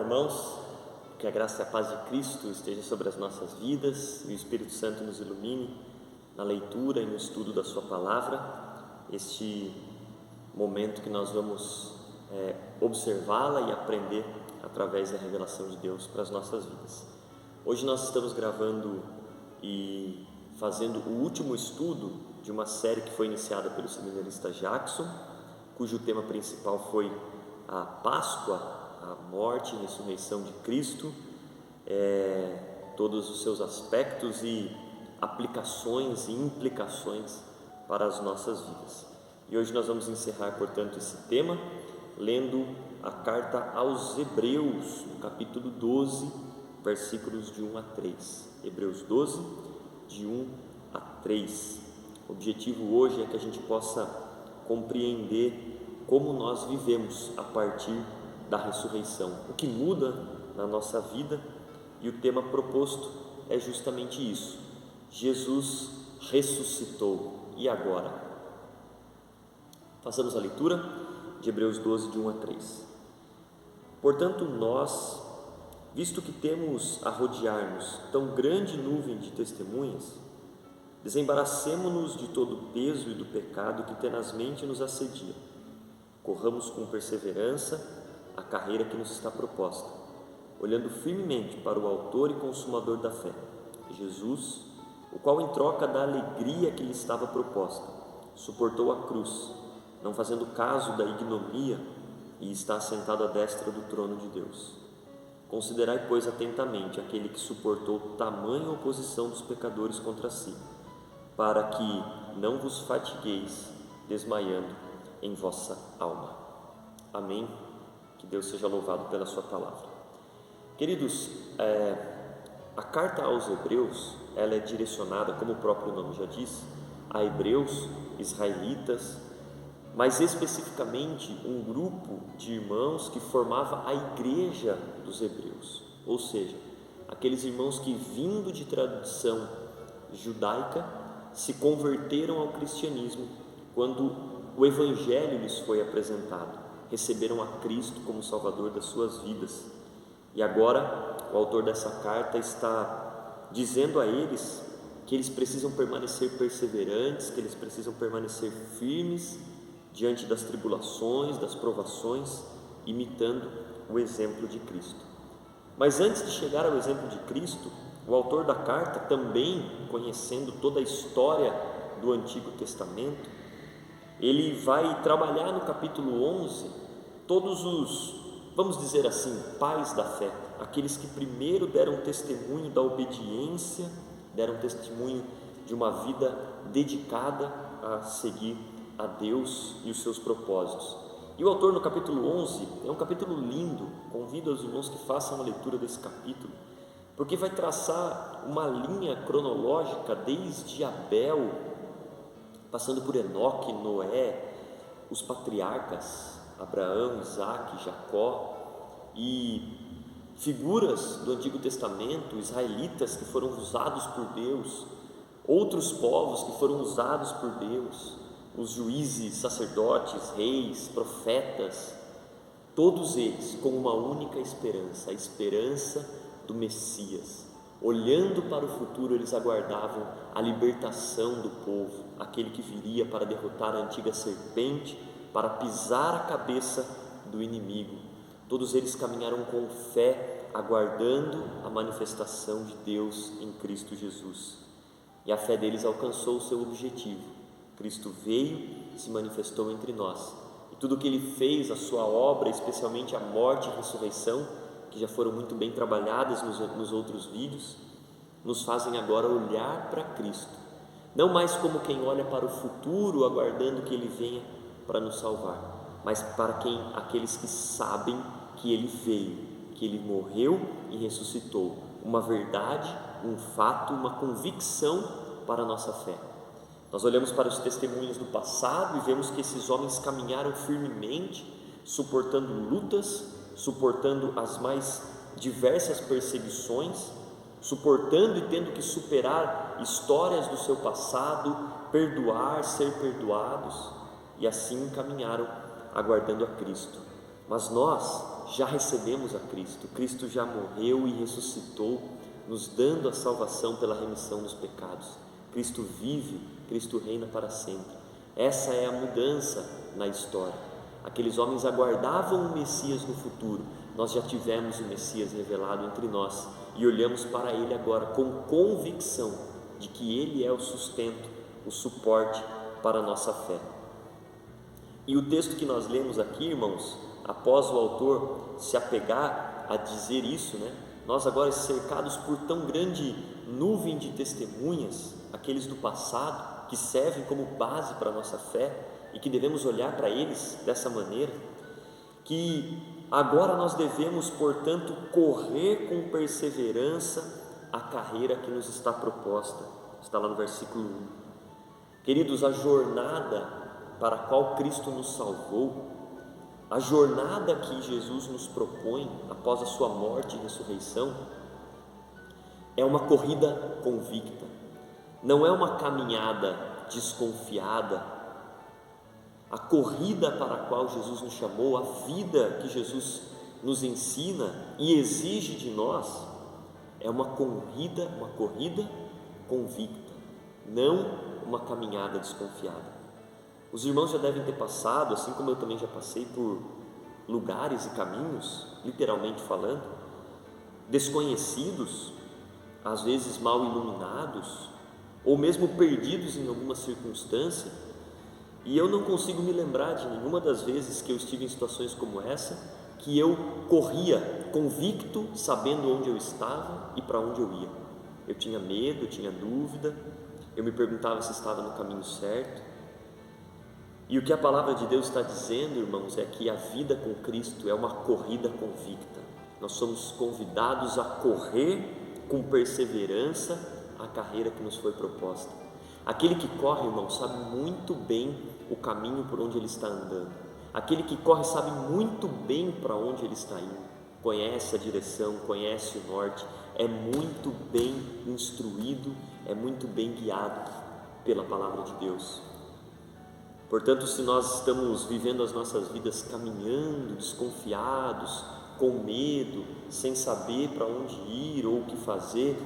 irmãos, que a graça e a paz de Cristo esteja sobre as nossas vidas e o Espírito Santo nos ilumine na leitura e no estudo da sua palavra, este momento que nós vamos observá-la e aprender através da revelação de Deus para as nossas vidas. Hoje nós estamos gravando e fazendo o último estudo de uma série que foi iniciada pelo seminarista Jackson, cujo tema principal foi a Páscoa, a morte e ressurreição de Cristo, todos os seus aspectos e aplicações e implicações para as nossas vidas. E hoje nós vamos encerrar, portanto, esse tema lendo a carta aos Hebreus, no capítulo 12, versículos de 1 a 3. Hebreus 12, de 1 a 3. O objetivo hoje é que a gente possa compreender como nós vivemos a partir da ressurreição, o que muda na nossa vida, e o tema proposto é justamente isso: Jesus ressuscitou, e agora? Façamos a leitura de Hebreus 12, de 1 a 3. Portanto, nós, visto que temos a rodear-nos tão grande nuvem de testemunhas, desembaracemo-nos de todo o peso e do pecado que tenazmente nos assedia. Corramos com perseverança a carreira que nos está proposta, olhando firmemente para o autor e consumador da fé, Jesus, o qual, em troca da alegria que lhe estava proposta, suportou a cruz, não fazendo caso da ignomia, e está assentado à destra do trono de Deus. Considerai, pois, atentamente aquele que suportou tamanha oposição dos pecadores contra si, para que não vos fatigueis desmaiando em vossa alma. Amém. Que Deus seja louvado pela sua palavra. Queridos, a carta aos Hebreus, ela é direcionada, como o próprio nome já diz, a hebreus, israelitas, mas especificamente um grupo de irmãos que formava a igreja dos hebreus, ou seja, aqueles irmãos que, vindo de tradição judaica, se converteram ao cristianismo quando o evangelho lhes foi apresentado, receberam a Cristo como Salvador das suas vidas. E agora o autor dessa carta está dizendo a eles que eles precisam permanecer perseverantes, que eles precisam permanecer firmes diante das tribulações, das provações, imitando o exemplo de Cristo. Mas antes de chegar ao exemplo de Cristo, o autor da carta, também conhecendo toda a história do Antigo Testamento, ele vai trabalhar no capítulo 11 todos os, vamos dizer assim, pais da fé, aqueles que primeiro deram testemunho da obediência, deram testemunho de uma vida dedicada a seguir a Deus e os seus propósitos. E o autor, no capítulo 11, é um capítulo lindo. Convido os irmãos que façam a leitura desse capítulo, porque vai traçar uma linha cronológica desde Abel, passando por Enoque, Noé, os patriarcas Abraão, Isaque, Jacó, e figuras do Antigo Testamento, israelitas que foram usados por Deus, outros povos que foram usados por Deus, os juízes, sacerdotes, reis, profetas, todos eles com uma única esperança, a esperança do Messias. Olhando para o futuro, eles aguardavam a libertação do povo, aquele que viria para derrotar a antiga serpente, para pisar a cabeça do inimigo. Todos eles caminharam com fé, aguardando a manifestação de Deus em Cristo Jesus. E a fé deles alcançou o seu objetivo. Cristo veio, se manifestou entre nós. E tudo o que Ele fez, a sua obra, especialmente a morte e a ressurreição, que já foram muito bem trabalhadas nos outros vídeos, nos fazem agora olhar para Cristo, não mais como quem olha para o futuro, aguardando que Ele venha para nos salvar, mas para aqueles que sabem que Ele veio, que Ele morreu e ressuscitou, uma verdade, um fato, uma convicção para a nossa fé. Nós olhamos para os testemunhos do passado e vemos que esses homens caminharam firmemente, suportando lutas, suportando as mais diversas perseguições, suportando e tendo que superar histórias do seu passado, perdoar, ser perdoados, e assim caminharam aguardando a Cristo. mas nós já recebemos a Cristo. Cristo já morreu e ressuscitou, nos dando a salvação pela remissão dos pecados. Cristo vive, Cristo reina para sempre. Essa é a mudança na história. Aqueles homens aguardavam o Messias no futuro, nós já tivemos o Messias revelado entre nós e olhamos para Ele agora com convicção de que Ele é o sustento, o suporte para a nossa fé. E o texto que nós lemos aqui, irmãos, após o autor se apegar a dizer isso, nós agora cercados por tão grande nuvem de testemunhas, aqueles do passado, que servem como base para a nossa fé e que devemos olhar para eles dessa maneira, que agora nós devemos, portanto, correr com perseverança a carreira que nos está proposta. Está lá no versículo 1. Queridos, a jornada para a qual Cristo nos salvou, a jornada que Jesus nos propõe após a sua morte e ressurreição, é uma corrida convicta, não é uma caminhada desconfiada. A corrida para a qual Jesus nos chamou, a vida que Jesus nos ensina e exige de nós, é uma corrida convicta, não uma caminhada desconfiada. Os irmãos já devem ter passado, assim como eu também já passei, por lugares e caminhos, literalmente falando, desconhecidos, às vezes mal iluminados, ou mesmo perdidos em alguma circunstância, e eu não consigo me lembrar de nenhuma das vezes que eu estive em situações como essa, que eu corria convicto, sabendo onde eu estava e para onde eu ia. Eu tinha medo, eu tinha dúvida, eu me perguntava se estava no caminho certo. E o que a palavra de Deus está dizendo, irmãos, é que a vida com Cristo é uma corrida convicta. Nós somos convidados a correr com perseverança a carreira que nos foi proposta. Aquele que corre, irmão, sabe muito bem o caminho por onde ele está andando. Aquele que corre sabe muito bem para onde ele está indo. Conhece a direção, conhece o norte, é muito bem instruído, é muito bem guiado pela palavra de Deus. Portanto, se nós estamos vivendo as nossas vidas caminhando, desconfiados, com medo, sem saber para onde ir ou o que fazer,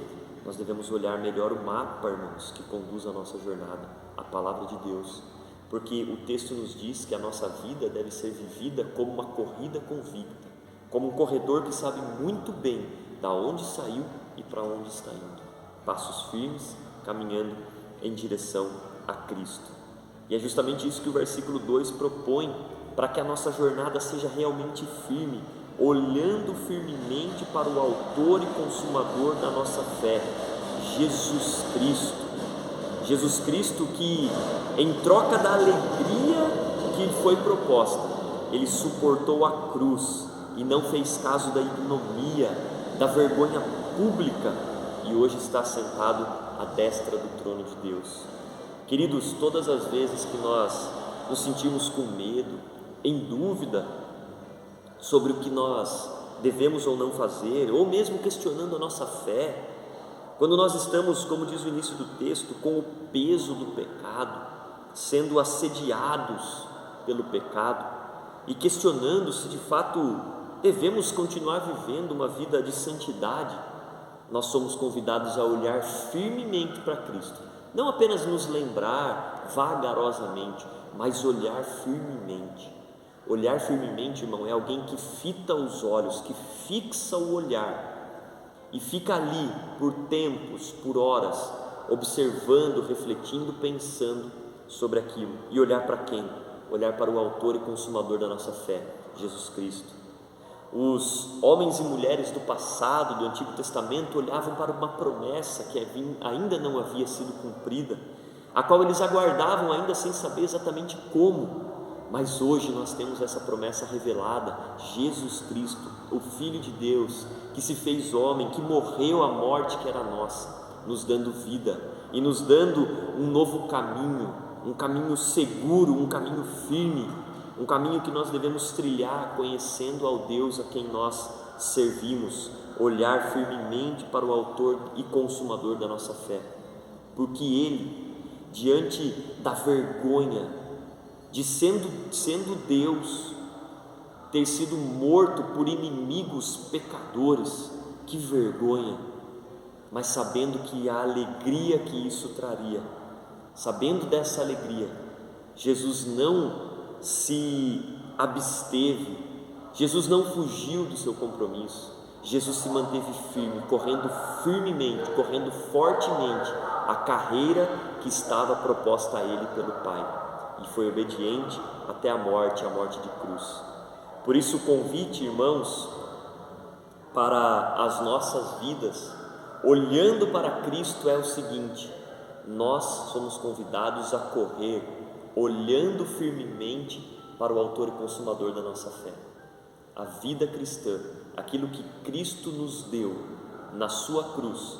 nós devemos olhar melhor o mapa, irmãos, que conduz a nossa jornada, a palavra de Deus, porque o texto nos diz que a nossa vida deve ser vivida como uma corrida convicta, como um corredor que sabe muito bem da onde saiu e para onde está indo, passos firmes, caminhando em direção a Cristo. E é justamente isso que o versículo 2 propõe, para que a nossa jornada seja realmente firme, olhando firmemente para o autor e consumador da nossa fé, Jesus Cristo. Jesus Cristo que, em troca da alegria que lhe foi proposta, Ele suportou a cruz e não fez caso da ignomia, da vergonha pública, e hoje está sentado à destra do trono de Deus. Queridos, todas as vezes que nós nos sentimos com medo, em dúvida sobre o que nós devemos ou não fazer, ou mesmo questionando a nossa fé, quando nós estamos, como diz o início do texto, com o peso do pecado, sendo assediados pelo pecado e questionando se de fato devemos continuar vivendo uma vida de santidade, nós somos convidados a olhar firmemente para Cristo. Não apenas nos lembrar vagarosamente, mas olhar firmemente. Olhar firmemente, irmão, é alguém que fita os olhos, que fixa o olhar e fica ali por tempos, por horas, observando, refletindo, pensando sobre aquilo. E olhar para quem? Olhar para o autor e consumador da nossa fé, Jesus Cristo. Os homens e mulheres do passado, do Antigo Testamento, olhavam para uma promessa que ainda não havia sido cumprida, a qual eles aguardavam ainda sem saber exatamente como, mas hoje nós temos essa promessa revelada, Jesus Cristo, o Filho de Deus, que se fez homem, que morreu a morte que era nossa, nos dando vida e nos dando um novo caminho, um caminho seguro, um caminho firme, um caminho que nós devemos trilhar conhecendo ao Deus a quem nós servimos, olhar firmemente para o autor e consumador da nossa fé, porque Ele, diante da vergonha de sendo Deus, ter sido morto por inimigos pecadores, que vergonha, mas sabendo que a alegria que isso traria, sabendo dessa alegria, Jesus não se absteve, Jesus não fugiu do seu compromisso, Jesus se manteve firme, correndo firmemente, correndo fortemente a carreira que estava proposta a ele pelo Pai, e foi obediente até a morte de cruz. Por isso o convite, irmãos, para as nossas vidas, olhando para Cristo, é o seguinte: nós somos convidados a correr, olhando firmemente para o autor e consumador da nossa fé. A vida cristã, aquilo que Cristo nos deu na sua cruz,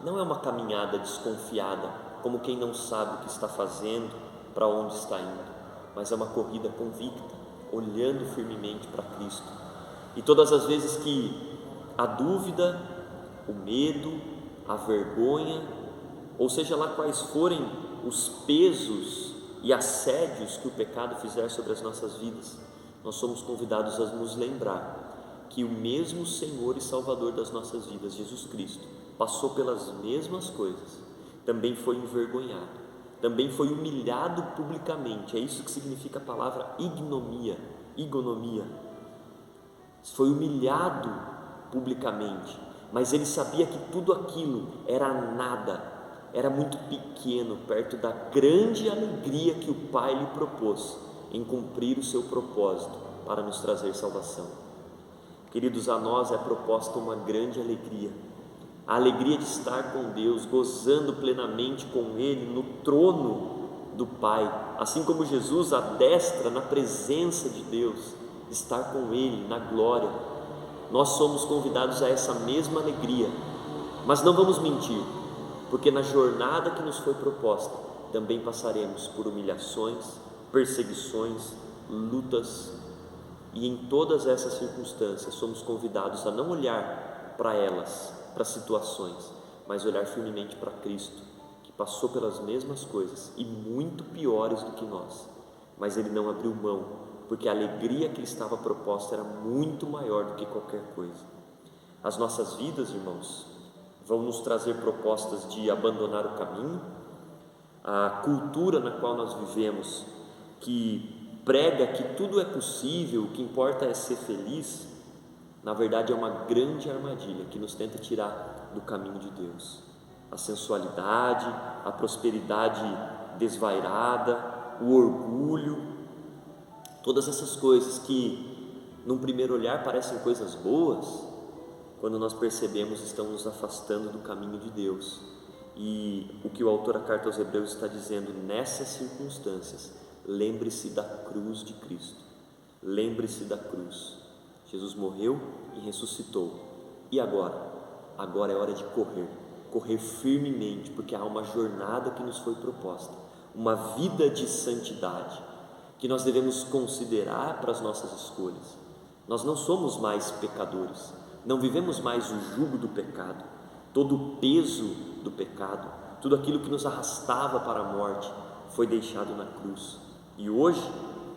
não é uma caminhada desconfiada, como quem não sabe o que está fazendo, para onde está indo, mas é uma corrida convicta, olhando firmemente para Cristo. E todas as vezes que a dúvida, o medo, a vergonha, ou seja lá quais forem os pesos e assédios que o pecado fizer sobre as nossas vidas, nós somos convidados a nos lembrar que o mesmo Senhor e Salvador das nossas vidas, Jesus Cristo, passou pelas mesmas coisas, também foi envergonhado, também foi humilhado publicamente. É isso que significa a palavra ignomia, foi humilhado publicamente, mas ele sabia que tudo aquilo era nada, era muito pequeno perto da grande alegria que o Pai lhe propôs em cumprir o seu propósito para nos trazer salvação. Queridos, a nós é proposta uma grande alegria, a alegria de estar com Deus, gozando plenamente com Ele no trono do Pai, assim como Jesus à destra na presença de Deus, estar com Ele na glória. Nós somos convidados a essa mesma alegria, mas não vamos mentir, porque na jornada que nos foi proposta também passaremos por humilhações, perseguições, lutas, e em todas essas circunstâncias somos convidados a não olhar para elas, para as situações, mas olhar firmemente para Cristo, que passou pelas mesmas coisas e muito piores do que nós, mas Ele não abriu mão, porque a alegria que lhe estava proposta era muito maior do que qualquer coisa. As nossas vidas, irmãos, vão nos trazer propostas de abandonar o caminho. A cultura na qual nós vivemos, que prega que tudo é possível, o que importa é ser feliz, na verdade é uma grande armadilha que nos tenta tirar do caminho de Deus. A sensualidade, a prosperidade desvairada, o orgulho, todas essas coisas que num primeiro olhar parecem coisas boas, quando nós percebemos, estão nos afastando do caminho de Deus. E o que o autor da carta aos Hebreus está dizendo nessas circunstâncias: lembre-se da cruz de Cristo, lembre-se da cruz. Jesus morreu e ressuscitou, e agora? Agora é hora de correr firmemente, porque há uma jornada que nos foi proposta, uma vida de santidade, que nós devemos considerar para as nossas escolhas. Nós não somos mais pecadores, não vivemos mais o jugo do pecado, todo o peso do pecado, tudo aquilo que nos arrastava para a morte foi deixado na cruz, e hoje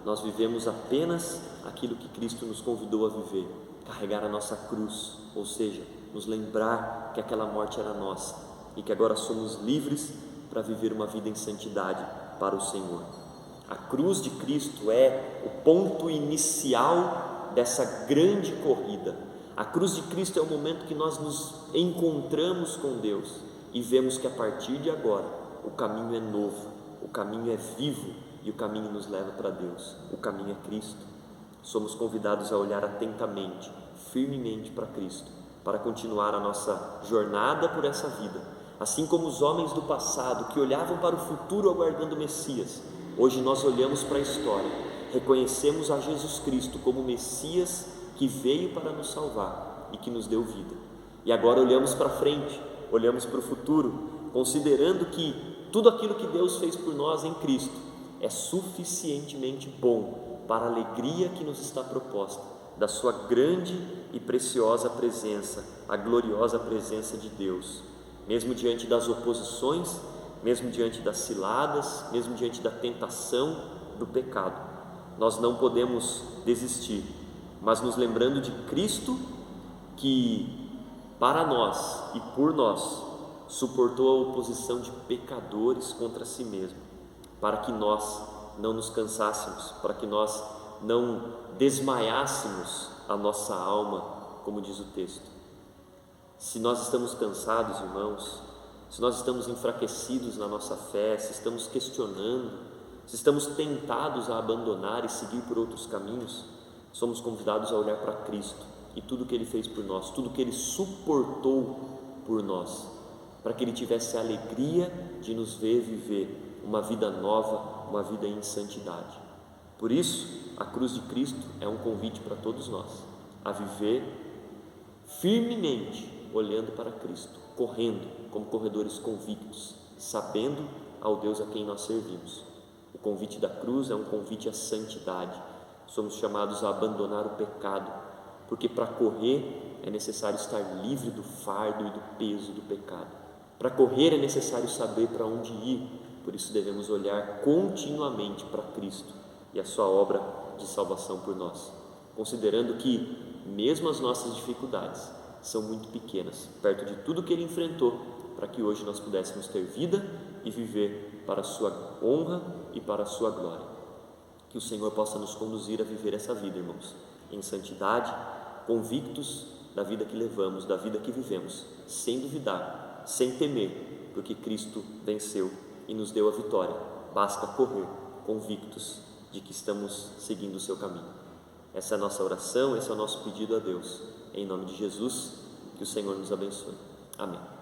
nós vivemos apenas aquilo que Cristo nos convidou a viver, carregar a nossa cruz, ou seja, nos lembrar que aquela morte era nossa e que agora somos livres para viver uma vida em santidade para o Senhor. A cruz de Cristo é o ponto inicial dessa grande corrida. A cruz de Cristo é o momento que nós nos encontramos com Deus e vemos que a partir de agora o caminho é novo, o caminho é vivo e o caminho nos leva para Deus. O caminho é Cristo. Somos convidados a olhar atentamente, firmemente para Cristo, para continuar a nossa jornada por essa vida. Assim como os homens do passado que olhavam para o futuro aguardando o Messias, hoje nós olhamos para a história, reconhecemos a Jesus Cristo como o Messias que veio para nos salvar e que nos deu vida. E agora olhamos para frente, olhamos para o futuro, considerando que tudo aquilo que Deus fez por nós em Cristo é suficientemente bom para a alegria que nos está proposta, da sua grande e preciosa presença, a gloriosa presença de Deus. Mesmo diante das oposições, mesmo diante das ciladas, mesmo diante da tentação do pecado, nós não podemos desistir, mas nos lembrando de Cristo, que para nós e por nós suportou a oposição de pecadores contra si mesmo, para que nós não nos cansássemos, para que nós não desmaiássemos a nossa alma, como diz o texto. Se nós estamos cansados, irmãos, se nós estamos enfraquecidos na nossa fé, se estamos questionando, se estamos tentados a abandonar e seguir por outros caminhos, somos convidados a olhar para Cristo e tudo que Ele fez por nós, tudo que Ele suportou por nós, para que Ele tivesse a alegria de nos ver viver uma vida nova, uma vida em santidade. Por isso, a cruz de Cristo é um convite para todos nós a viver firmemente olhando para Cristo, correndo como corredores convictos, sabendo ao Deus a quem nós servimos. O convite da cruz é um convite à santidade. Somos chamados a abandonar o pecado, porque para correr é necessário estar livre do fardo e do peso do pecado. Para correr é necessário saber para onde ir, por isso devemos olhar continuamente para Cristo e a sua obra de salvação por nós, considerando que mesmo as nossas dificuldades são muito pequenas, perto de tudo que Ele enfrentou, para que hoje nós pudéssemos ter vida e viver para a sua honra e para a sua glória. Que o Senhor possa nos conduzir a viver essa vida, irmãos, em santidade, convictos da vida que levamos, da vida que vivemos, sem duvidar, sem temer, porque Cristo venceu e nos deu a vitória. Basta correr convictos de que estamos seguindo o seu caminho. Essa é a nossa oração, esse é o nosso pedido a Deus. Em nome de Jesus, que o Senhor nos abençoe. Amém.